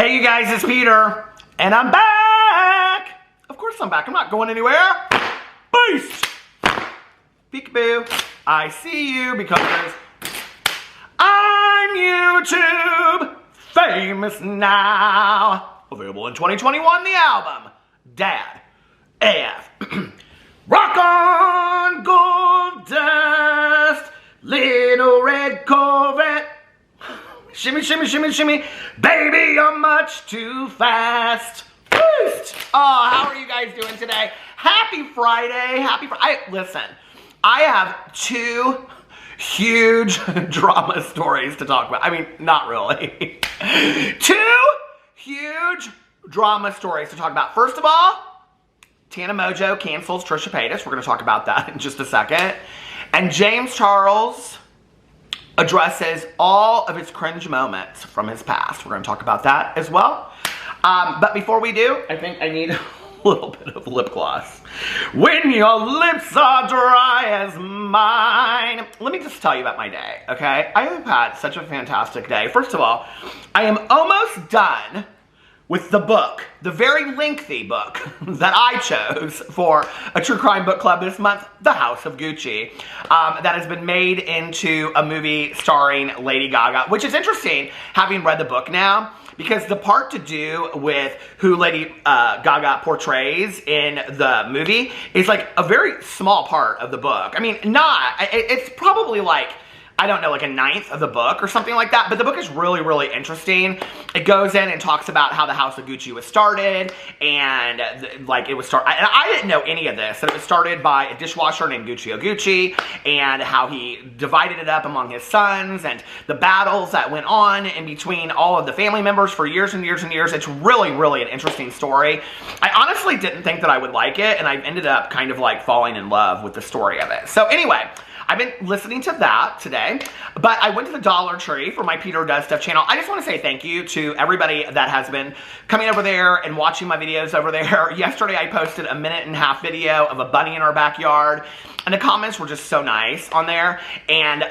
Hey you guys, it's Peter, and I'm back! Of course I'm back, I'm not going anywhere. Beast! Peekaboo, I see you because I'm YouTube famous now. Available in 2021, the album, Dad AF. Rock on, gold dust, little red Corvette. Shimmy, shimmy, shimmy, shimmy. Baby, you're much too fast. Boost! Oh, how are you guys doing today? Happy Friday. Listen, I have two huge drama stories to talk about. I mean, not really. Two huge drama stories to talk about. First of all, Tana Mojo cancels Trisha Paytas. We're going to talk about that in just a second. And James Charles addresses all of his cringe moments from his past. We're going to talk about that as well. But before we do, I think I need a little bit of lip gloss. When your lips are dry as mine. Let me just tell you about my day, okay? I have had such a fantastic day. First of all, I am almost done with the book, the very lengthy book that I chose for a true crime book club this month, The House of Gucci, that has been made into a movie starring Lady Gaga, which is interesting, having read the book now, because the part to do with who Lady Gaga portrays in the movie is like a very small part of the book. I mean, it's probably like, I don't know, like a ninth of the book or something like that. But the book is really, really interesting. It goes in and talks about how the House of Gucci was started, and it was started. And I didn't know any of this. That it was started by a dishwasher named Guccio Gucci, and how he divided it up among his sons, and the battles that went on in between all of the family members for years and years and years. It's really, really an interesting story. I honestly didn't think that I would like it, and I ended up kind of like falling in love with the story of it. So anyway, I've been listening to that today, but I went to the Dollar Tree for my Peter Does Stuff channel. I just want to say thank you to everybody that has been coming over there and watching my videos over there. Yesterday I posted a 1.5-minute video of a bunny in our backyard, and the comments were just so nice on there. And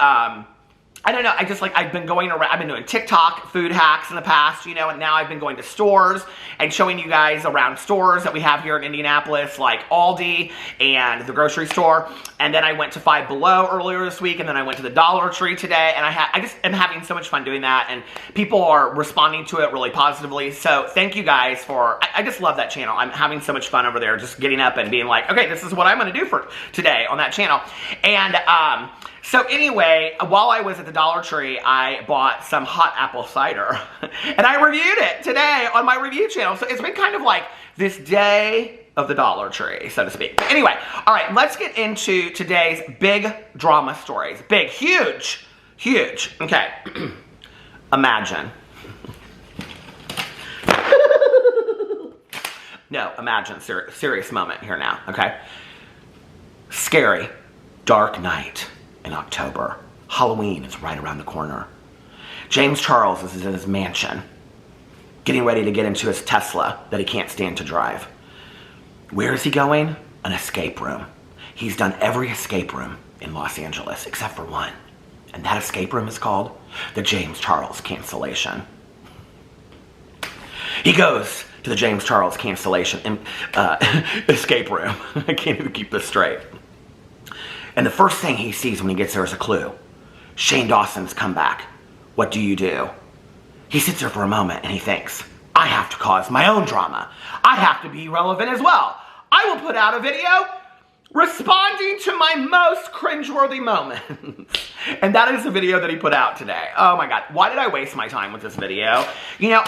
I don't know, I've been going around, I've been doing TikTok food hacks in the past, you know, and now I've been going to stores and showing you guys around stores that we have here in Indianapolis, like Aldi and the grocery store. And then I went to Five Below earlier this week, and then I went to the Dollar Tree today, and I just am having so much fun doing that, and people are responding to it really positively. So thank you guys for, I just love that channel. I'm having so much fun over there, just getting up and being like, okay, this is what I'm going to do for today on that channel. And so anyway, while I was at the Dollar Tree, I bought some hot apple cider, and I reviewed it today on my review channel. So it's been kind of like this day of the Dollar Tree, so to speak. But anyway, all right, let's get into today's big drama stories. Big, huge, huge. Okay, imagine. No, imagine, serious moment here now, okay? Scary, dark night in October. Halloween is right around the corner. James Charles is in his mansion, getting ready to get into his Tesla that he can't stand to drive. Where is he going? An escape room. He's done every escape room in Los Angeles except for one. And that escape room is called the James Charles Cancellation. He goes to the James Charles Cancellation escape room. I can't even keep this straight. And the first thing he sees when he gets there is a clue. Shane Dawson's comeback. What do you do? He sits there for a moment and he thinks, I have to cause my own drama. I have to be relevant as well. I will put out a video responding to my most cringeworthy moments. And that is the video that he put out today. Oh my God, why did I waste my time with this video? You know,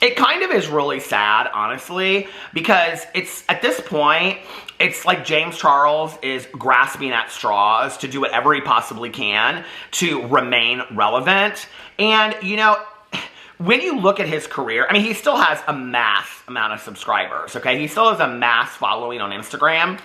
it kind of is really sad, honestly, because it's, at this point, it's like James Charles is grasping at straws to do whatever he possibly can to remain relevant. And, you know, when you look at his career, I mean, he still has a mass amount of subscribers, okay? He still has a mass following on Instagram.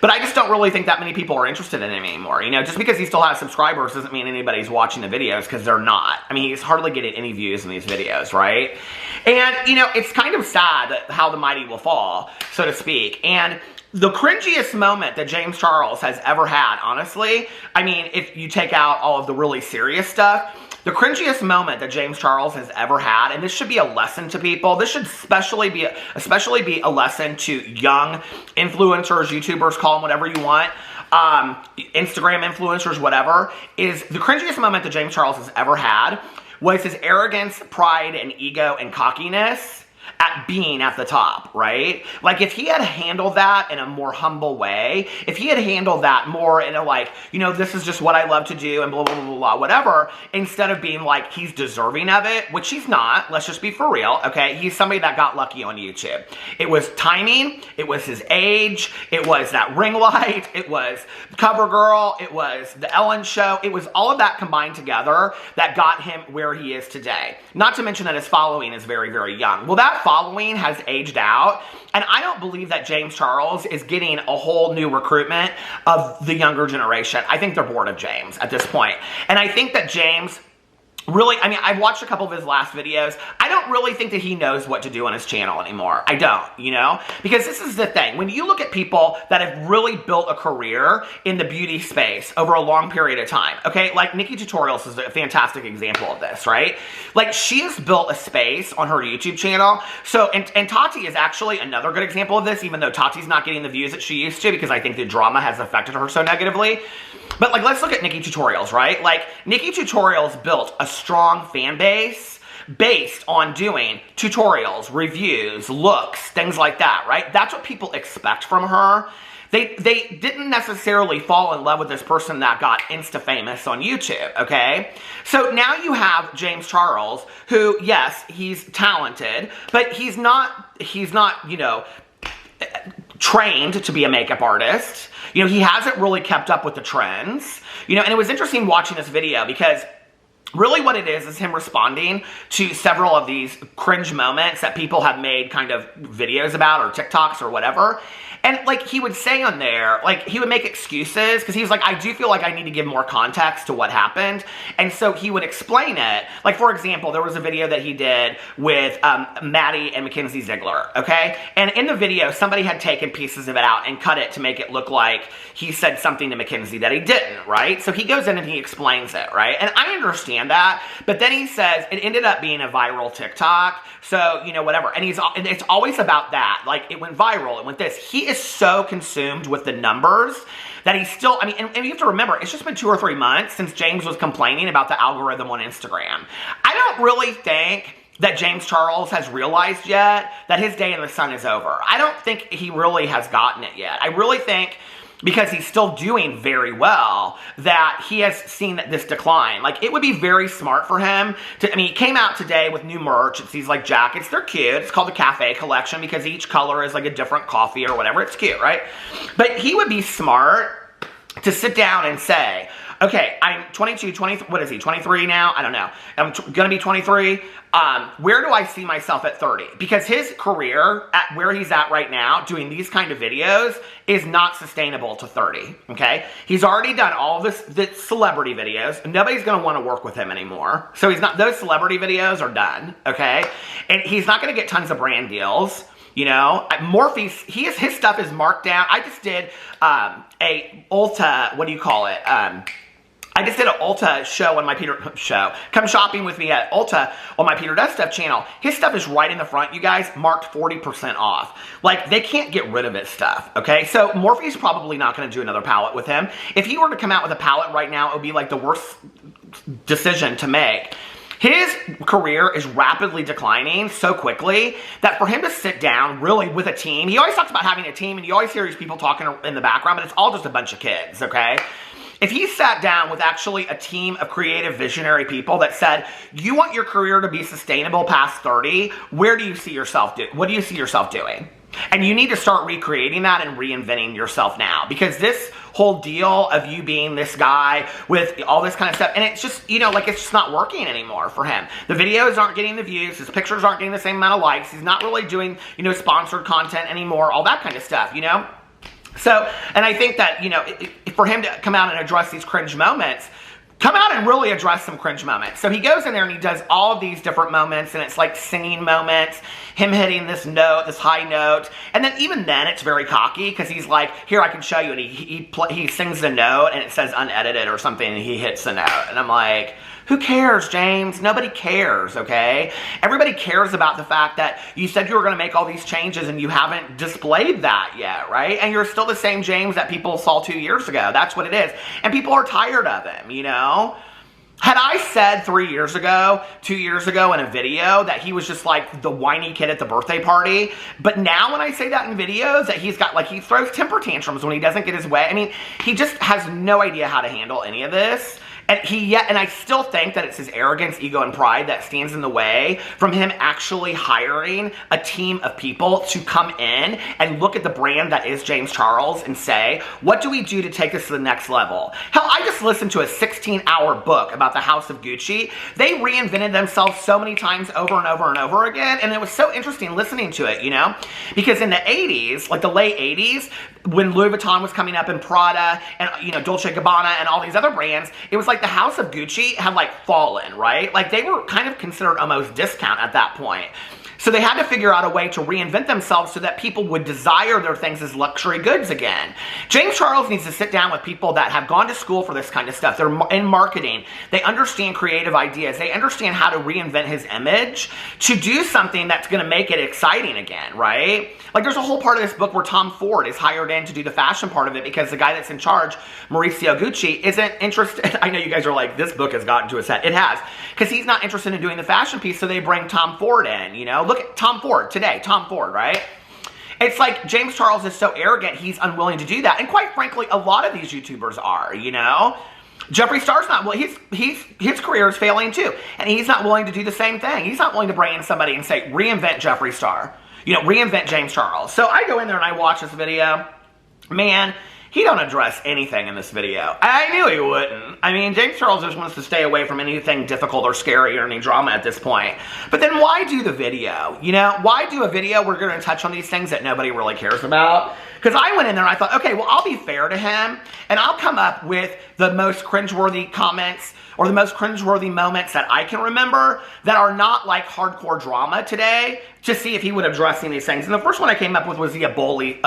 But I just don't really think that many people are interested in him anymore. You know, just because he still has subscribers doesn't mean anybody's watching the videos, because they're not. I mean, he's hardly getting any views in these videos, right? And, you know, it's kind of sad how the mighty will fall, so to speak. And the cringiest moment that James Charles has ever had, honestly, I mean, if you take out all of the really serious stuff, the cringiest moment that James Charles has ever had, and this should be a lesson to people, this should especially be a lesson to young influencers, YouTubers, call them whatever you want, Instagram influencers, whatever, is the cringiest moment that James Charles has ever had was his arrogance, pride, and ego and cockiness at being at the top, right? Like, if he had handled that in a more humble way, if he had handled that more in a, like, you know, this is just what I love to do and blah, blah, blah, blah, whatever, instead of being like, he's deserving of it, which he's not, let's just be for real, okay? He's somebody that got lucky on YouTube. It was timing, it was his age, it was that ring light, it was CoverGirl, it was the Ellen Show, it was all of that combined together that got him where he is today. Not to mention that his following is very, very young. Well, that following has aged out, and I don't believe that James Charles is getting a whole new recruitment of the younger generation. I think they're bored of James at this point. And I think that James really, I mean, I've watched a couple of his last videos. I don't really think that he knows what to do on his channel anymore. I don't, you know? Because this is the thing. When you look at people that have really built a career in the beauty space over a long period of time, okay? Like Nikki Tutorials is a fantastic example of this, right? Like, she has built a space on her YouTube channel. So, and Tati is actually another good example of this, even though Tati's not getting the views that she used to, because I think the drama has affected her so negatively. But, like, let's look at Nikki Tutorials, right? Like, Nikki Tutorials built a strong fan base based on doing tutorials, reviews, looks, things like that, right? That's what people expect from her. They didn't necessarily fall in love with this person that got insta-famous on YouTube, okay? So now you have James Charles, who, yes, he's talented, but he's not, you know, trained to be a makeup artist. You know, he hasn't really kept up with the trends. You know, and it was interesting watching this video because really what it is him responding to several of these cringe moments that people have made kind of videos about or TikToks or whatever. And, like, he would say on there, like, he would make excuses because he was like, I do feel like I need to give more context to what happened. And so he would explain it. Like, for example, there was a video that he did with Maddie and Mackenzie Ziegler, okay? And in the video, somebody had taken pieces of it out and cut it to make it look like he said something to Mackenzie that he didn't, right? So he goes in and he explains it, right? And I understand that, but then he says it ended up being a viral TikTok, so, you know, whatever. And it's always about that. Like, it went viral, it went this. He is so consumed with the numbers that he's still, I mean, and you have to remember, it's just been 2 or 3 months since James was complaining about the algorithm on Instagram. I don't really think that James Charles has realized yet that his day in the sun is over. I don't think he really has gotten it yet. I really think, because he's still doing very well, that he has seen this decline. Like, it would be very smart for him to, I mean, he came out today with new merch. It's these, like, jackets. They're cute. It's called the Cafe Collection because each color is, like, a different coffee or whatever. It's cute, right? But he would be smart to sit down and say, okay, I'm 22, 23, what is he, 23 now? I don't know. I'm going to be 23. Where do I see myself at 30? Because his career, at where he's at right now, doing these kind of videos, is not sustainable to 30, okay? He's already done all this celebrity videos. Nobody's going to want to work with him anymore. So he's not, those celebrity videos are done, okay? And he's not going to get tons of brand deals. You know, Morphe's, his stuff is marked down. I just did a Ulta, what do you call it? I just did an Ulta show on my Come shopping with me at Ulta on my Peter Does Stuff channel. His stuff is right in the front, you guys, marked 40% off. Like, they can't get rid of his stuff, okay? So Morphe's probably not going to do another palette with him. If he were to come out with a palette right now, it would be like the worst decision to make. His career is rapidly declining so quickly that for him to sit down really with a team, he always talks about having a team, and you always hear these people talking in the background, but it's all just a bunch of kids, okay? If he sat down with actually a team of creative visionary people that said, you want your career to be sustainable past 30, where do you see yourself what do you see yourself doing? And you need to start recreating that and reinventing yourself now, because this whole deal of you being this guy with all this kind of stuff, and it's just, you know, like, it's just not working anymore for him. The videos aren't getting the views, his pictures aren't getting the same amount of likes, he's not really doing, you know, sponsored content anymore, all that kind of stuff, you know? So, and I think that, you know, for him to come out and address these cringe moments, come out and really address some cringe moments. So he goes in there and he does all of these different moments, and it's like singing moments, him hitting this note, this high note, and then even then it's very cocky because he's like, here, I can show you, and he sings the note and it says unedited or something, and he hits the note, and I'm like, Who cares, James? Nobody cares, okay? Everybody cares about the fact that you said you were going to make all these changes and you haven't displayed that yet, right? And you're still the same James that people saw 2 years ago. That's what it is. And people are tired of him, you know? Had I said 3 years ago, 2 years ago in a video that he was just like the whiny kid at the birthday party, but now when I say that in videos that he's got, like, he throws temper tantrums when he doesn't get his way. I mean, he just has no idea how to handle any of this. And I still think that it's his arrogance, ego, and pride that stands in the way from him actually hiring a team of people to come in and look at the brand that is James Charles and say, what do we do to take this to the next level? Hell, I just listened to a 16-hour book about the House of Gucci. They reinvented themselves so many times over and over and over again, and it was so interesting listening to it, you know? Because in the 80s, like the late 80s, when Louis Vuitton was coming up and Prada and, you know, Dolce & Gabbana and all these other brands, it was like the House of Gucci had like fallen, right? Like they were kind of considered almost discount at that point. So they had to figure out a way to reinvent themselves so that people would desire their things as luxury goods again. James Charles needs to sit down with people that have gone to school for this kind of stuff. They're in marketing. They understand creative ideas. They understand how to reinvent his image to do something that's going to make it exciting again, right? Like there's a whole part of this book where Tom Ford is hired in to do the fashion part of it because the guy that's in charge, Mauricio Gucci, isn't interested. I know you guys are like, this book has gotten to his head. It has. Because he's not interested in doing the fashion piece, so they bring Tom Ford in, you know? Look at Tom Ford today. Tom Ford, right? It's like James Charles is so arrogant, he's unwilling to do that. And quite frankly, a lot of these YouTubers are, you know? Jeffree Star's not, well, his career is failing too. And he's not willing to do the same thing. He's not willing to bring in somebody and say, reinvent Jeffree Star. You know, reinvent James Charles. So I go in there and I watch this video. Man, he don't address anything in this video. I knew he wouldn't. I mean, James Charles just wants to stay away from anything difficult or scary or any drama at this point. But then why do the video? You know, why do a video where we're going to touch on these things that nobody really cares about? Because I went in there and I thought, okay, well, I'll be fair to him and I'll come up with the most cringeworthy comments or the most cringeworthy moments that I can remember that are not like hardcore drama today to see if he would address any of these things. And the first one I came up with was the Ebola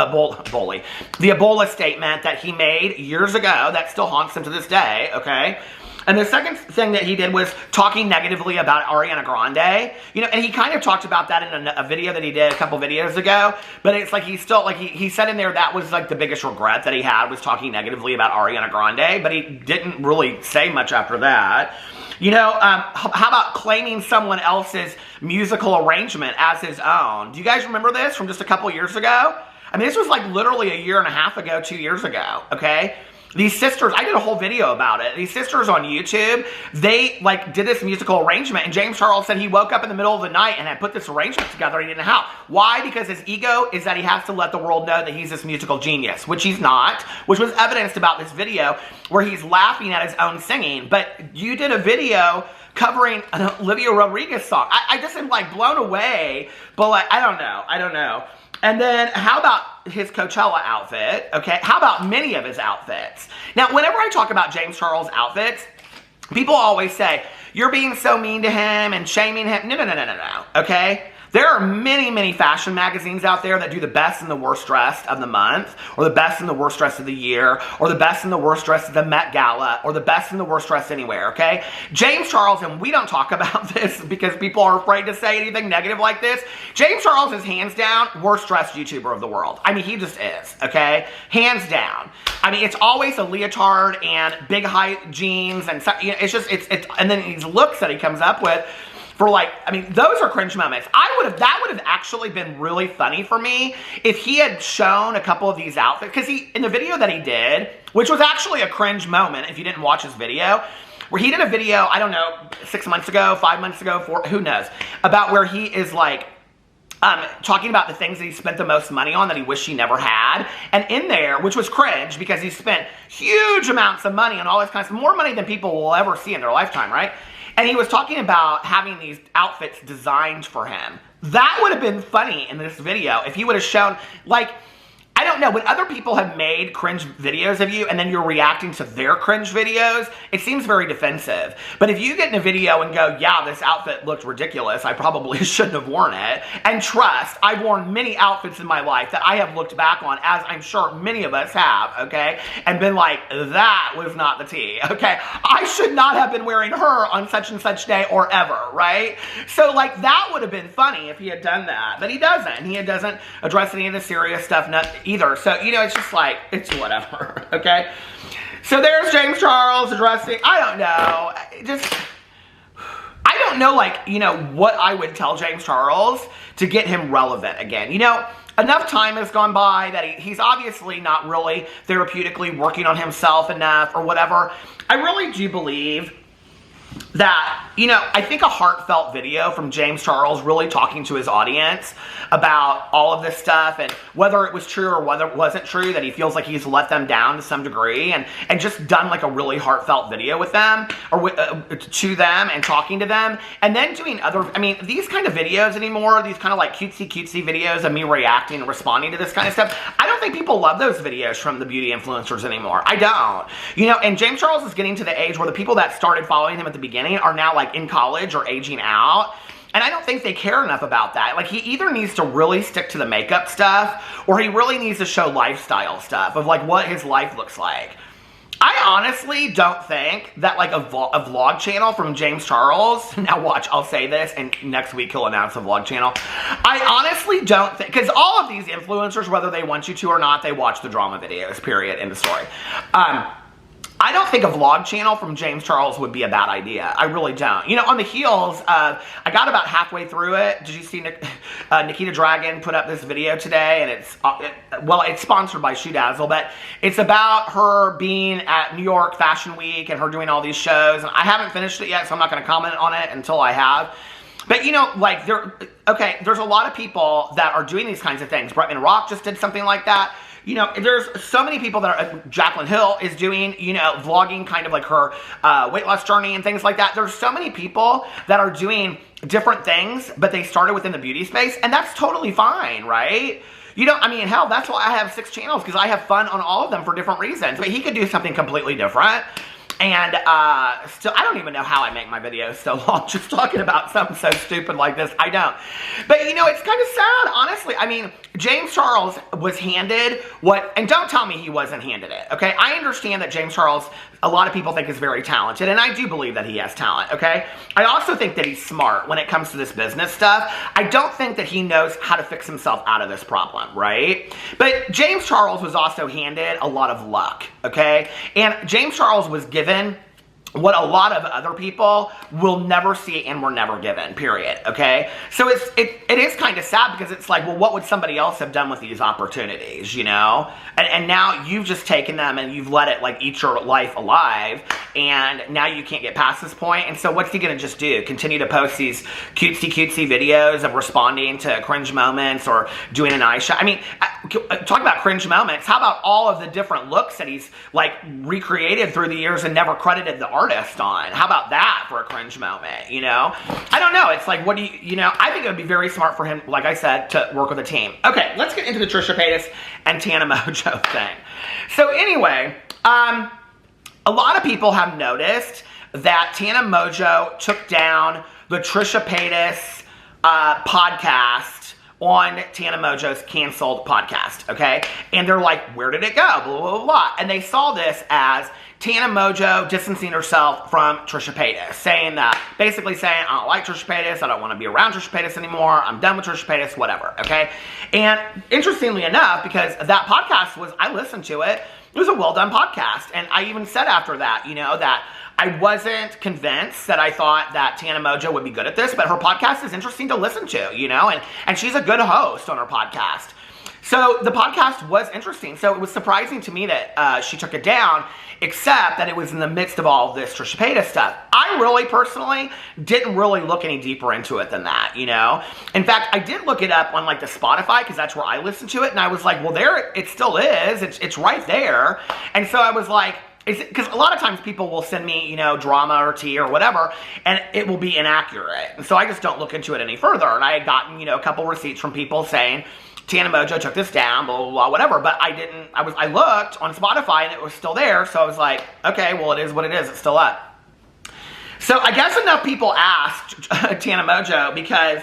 statement that he made years ago that still haunts him to this day, okay? And the second thing that he did was talking negatively about Ariana Grande. You know, and he kind of talked about that in a video that he did a couple videos ago. But it's like he still, like he said in there that was like the biggest regret that he had was talking negatively about Ariana Grande. But he didn't really say much after that. You know, how about claiming someone else's musical arrangement as his own? Do you guys remember this from just a couple years ago? I mean, this was like literally a year and a half ago, 2 years ago, okay? These sisters, I did a whole video about it. These sisters on YouTube, they like did this musical arrangement, and James Charles said he woke up in the middle of the night and had put this arrangement together and he didn't know how. Why? Because his ego is that he has to let the world know that he's this musical genius, which he's not, which was evidenced about this video where he's laughing at his own singing. But you did a video covering an Olivia Rodrigo song. I just am like blown away, but like, I don't know. And then how about his Coachella outfit, okay? How about many of his outfits? Now, whenever I talk about James Charles' outfits, people always say, you're being so mean to him and shaming him. No, okay? There are many, many fashion magazines out there that do the best and the worst dressed of the month, or the best and the worst dressed of the year, or the best and the worst dressed of the Met Gala, or the best and the worst dressed anywhere, okay? James Charles, and we don't talk about this because people are afraid to say anything negative like this, James Charles is hands down worst dressed YouTuber of the world. I mean, he just is, okay? Hands down. I mean, it's always a leotard and big high jeans, and you know, it's just, and then these looks that he comes up with, for like, I mean, those are cringe moments. That would have actually been really funny for me if he had shown a couple of these outfits. Because in the video that he did, which was actually a cringe moment if you didn't watch his video, where he did a video, I don't know, 6 months ago, 5 months ago, who knows, about where he is like, talking about the things that he spent the most money on that he wished he never had. And in there, which was cringe because he spent huge amounts of money on all this kind of stuff, more money than people will ever see in their lifetime, right? And he was talking about having these outfits designed for him. That would have been funny in this video if he would have shown, like, I don't know, when other people have made cringe videos of you and then you're reacting to their cringe videos, it seems very defensive. But if you get in a video and go, yeah, this outfit looked ridiculous, I probably shouldn't have worn it, and trust, I've worn many outfits in my life that I have looked back on, as I'm sure many of us have, okay, and been like, that was not the tea, okay? I should not have been wearing her on such and such day or ever, right? So, like, that would have been funny if he had done that, but he doesn't. He doesn't address any of the serious stuff either. So, you know, it's just like, it's whatever, okay? So there's James Charles addressing, I don't know, I don't know, like, you know, what I would tell James Charles to get him relevant again. You know, enough time has gone by that he's obviously not really therapeutically working on himself enough or whatever. I really do believe that, you know, I think a heartfelt video from James Charles really talking to his audience about all of this stuff and whether it was true or whether it wasn't true, that he feels like he's let them down to some degree, and just done like a really heartfelt video with them or to them and talking to them, and then doing other, I mean, these kind of videos anymore, these kind of like cutesy videos of me reacting and responding to this kind of stuff, I don't think people love those videos from the beauty influencers anymore. I don't. You know, and James Charles is getting to the age where the people that started following him at the beginning are now like in college or aging out. And I don't think they care enough about that. Like, he either needs to really stick to the makeup stuff, or he really needs to show lifestyle stuff of like what his life looks like. I honestly don't think that like a vlog channel from James Charles, now watch, I'll say this, and next week he'll announce a vlog channel. I honestly don't think, because all of these influencers, whether they want you to or not, they watch the drama videos, period, end of story. I don't think a vlog channel from James Charles would be a bad idea. I really don't. You know, on the heels of, I got about halfway through it. Did you see Nikita Dragon put up this video today? And it's sponsored by Shoe Dazzle, but it's about her being at New York Fashion Week and her doing all these shows. And I haven't finished it yet, so I'm not going to comment on it until I have. But, you know, like, there's a lot of people that are doing these kinds of things. Bretman Rock just did something like that. You know, there's so many people that are, Jaclyn Hill is doing, you know, vlogging kind of like her weight loss journey and things like that. There's so many people that are doing different things, but they started within the beauty space, and that's totally fine, right? You know, I mean, hell, that's why I have 6 channels, because I have fun on all of them for different reasons. But he could do something completely different. And still, I don't even know how I make my videos so long, just talking about something so stupid like this. I don't. But, you know, it's kind of sad, honestly. I mean, James Charles was handed what, and don't tell me he wasn't handed it, okay? I understand that James Charles, a lot of people think is very talented, and I do believe that he has talent, okay? I also think that he's smart when it comes to this business stuff. I don't think that he knows how to fix himself out of this problem, right? But James Charles was also handed a lot of luck, okay? And James Charles was given what a lot of other people will never see and were never given, period, okay? So it is kind of sad, because it's like, well, what would somebody else have done with these opportunities, you know? And now you've just taken them and you've let it, like, eat your life alive, and now you can't get past this point. And so what's he gonna just do? Continue to post these cutesy videos of responding to cringe moments or doing an eye shot? I mean, talk about cringe moments. How about all of the different looks that he's, like, recreated through the years and never credited the artist on? How about that for a cringe moment, you know? I don't know. It's like, what do you know, I think it would be very smart for him, like I said, to work with a team. Okay, let's get into the Trisha Paytas and Tana Mojo thing. So anyway, a lot of people have noticed that Tana Mojo took down the Trisha Paytas podcast on Tana Mojo's canceled podcast, okay? And they're like, where did it go? Blah, blah, blah, blah. And they saw this as Tana Mojo distancing herself from Trisha Paytas, basically saying, I don't like Trisha Paytas, I don't want to be around Trisha Paytas anymore, I'm done with Trisha Paytas, whatever, okay? And interestingly enough, because that podcast I listened to it, it was a well-done podcast, and I even said after that, you know, that I wasn't convinced that I thought that Tana Mojo would be good at this, but her podcast is interesting to listen to, you know, and she's a good host on her podcast. So the podcast was interesting. So it was surprising to me that she took it down, except that it was in the midst of all of this Trisha Paytas stuff. I really personally didn't really look any deeper into it than that, you know. In fact, I did look it up on like the Spotify, because that's where I listen to it, and I was like, well, there it still is. It's right there. And so I was like, because a lot of times people will send me, drama or tea or whatever, and it will be inaccurate. And so I just don't look into it any further. And I had gotten, a couple receipts from people saying, Tana Mojo took this down, blah, blah, blah, whatever. But I looked on Spotify and it was still there. So I was like, okay, well, it is what it is. It's still up. So I guess enough people asked Tana Mojo because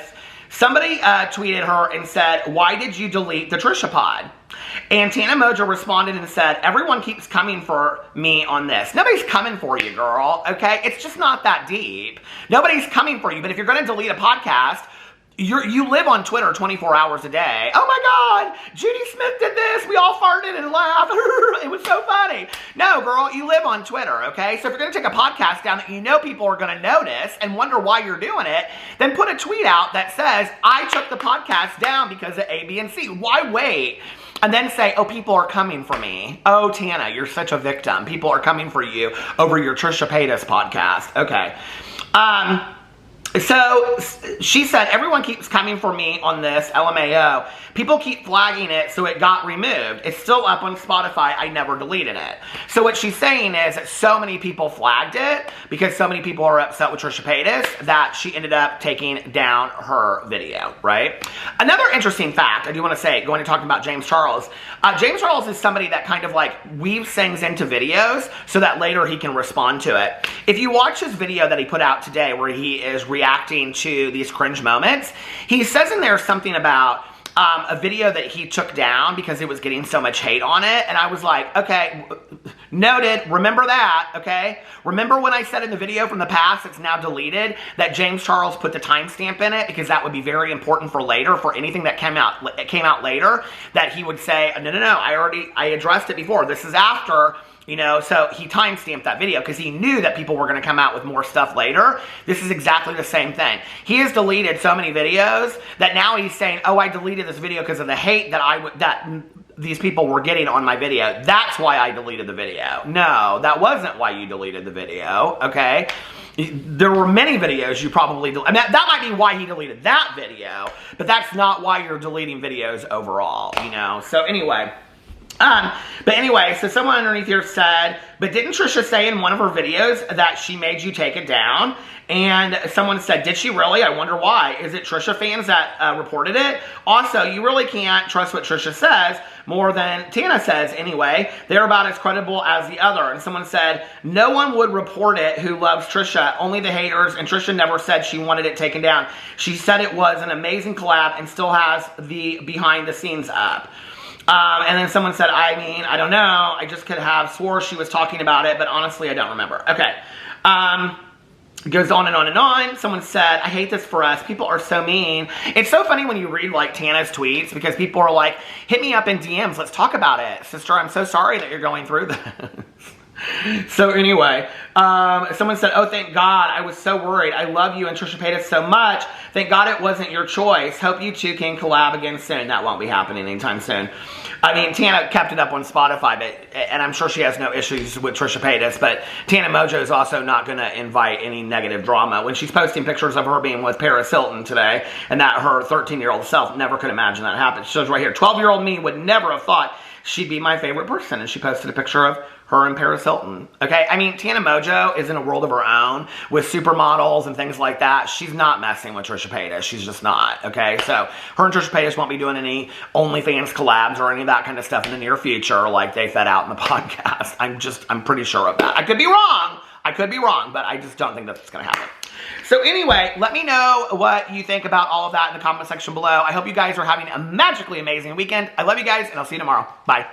somebody tweeted her and said, why did you delete the Trisha pod? And Tana Mojo responded and said, everyone keeps coming for me on this. Nobody's coming for you, girl, okay? It's just not that deep. Nobody's coming for you. But if you're going to delete a podcast, you live on Twitter 24 hours a day. Oh my God, Judy Smith did this. We all farted and laughed. It was so funny. No, girl, you live on Twitter, okay? So if you're going to take a podcast down that you know people are going to notice and wonder why you're doing it, then put a tweet out that says, I took the podcast down because of A, B, and C. Why wait? And then say, oh, people are coming for me. Oh, Tana, you're such a victim. People are coming for you over your Trisha Paytas podcast. Okay. So she said, everyone keeps coming for me on this, LMAO. People keep flagging it, so it got removed. It's still up on Spotify. I never deleted it. So what she's saying is that so many people flagged it because so many people are upset with Trisha Paytas that she ended up taking down her video, right? Another interesting fact I do want to say, going to talk about James Charles. James Charles is somebody that kind of like weaves things into videos so that later he can respond to it. If you watch his video that he put out today where he is reacting to these cringe moments, he says in there something about a video that he took down because it was getting so much hate on it. And I was like, okay, noted. Remember that, okay? Remember when I said in the video from the past, it's now deleted, that James Charles put the timestamp in it because that would be very important for later, for anything that came out later, that he would say, no, I addressed it before. This is after. So he timestamped that video because he knew that people were going to come out with more stuff later. This is exactly the same thing. He has deleted so many videos that now he's saying, oh, I deleted this video because of the hate that these people were getting on my video. That's why I deleted the video. No, that wasn't why you deleted the video, okay? There were many videos you probably deleted. I mean, that might be why he deleted that video, but that's not why you're deleting videos overall, So anyway... But anyway, so someone underneath here said, but didn't Trisha say in one of her videos that she made you take it down? And someone said, did she really? I wonder why. Is it Trisha fans that reported it? Also, you really can't trust what Trisha says more than Tana says anyway. They're about as credible as the other. And someone said, no one would report it who loves Trisha, only the haters, and Trisha never said she wanted it taken down. She said it was an amazing collab and still has the behind the scenes up. And then someone said, I don't know. I just could have swore she was talking about it, but honestly, I don't remember. Okay. It goes on and on and on. Someone said, I hate this for us. People are so mean. It's so funny when you read, like, Tana's tweets because people are like, hit me up in DMs. Let's talk about it. Sister, I'm so sorry that you're going through this. So anyway, someone said, oh, thank God. I was so worried. I love you and Trisha Paytas so much. Thank God it wasn't your choice. Hope you two can collab again soon. That won't be happening anytime soon. I mean, Tana kept it up on Spotify, and I'm sure she has no issues with Trisha Paytas, but Tana Mojo is also not going to invite any negative drama. When she's posting pictures of her being with Paris Hilton today, and that her 13-year-old self never could imagine that happened. She shows right here, 12-year-old me would never have thought she'd be my favorite person, and she posted a picture of her and Paris Hilton. Okay, I mean, Tana Mojo is in a world of her own with supermodels and things like that. She's not messing with Trisha Paytas. She's just not, okay? So, her and Trisha Paytas won't be doing any OnlyFans collabs or any of that kind of stuff in the near future like they fed out in the podcast. I'm pretty sure of that. I could be wrong, but I just don't think that's going to happen. So anyway, let me know what you think about all of that in the comment section below. I hope you guys are having a magically amazing weekend. I love you guys, and I'll see you tomorrow. Bye.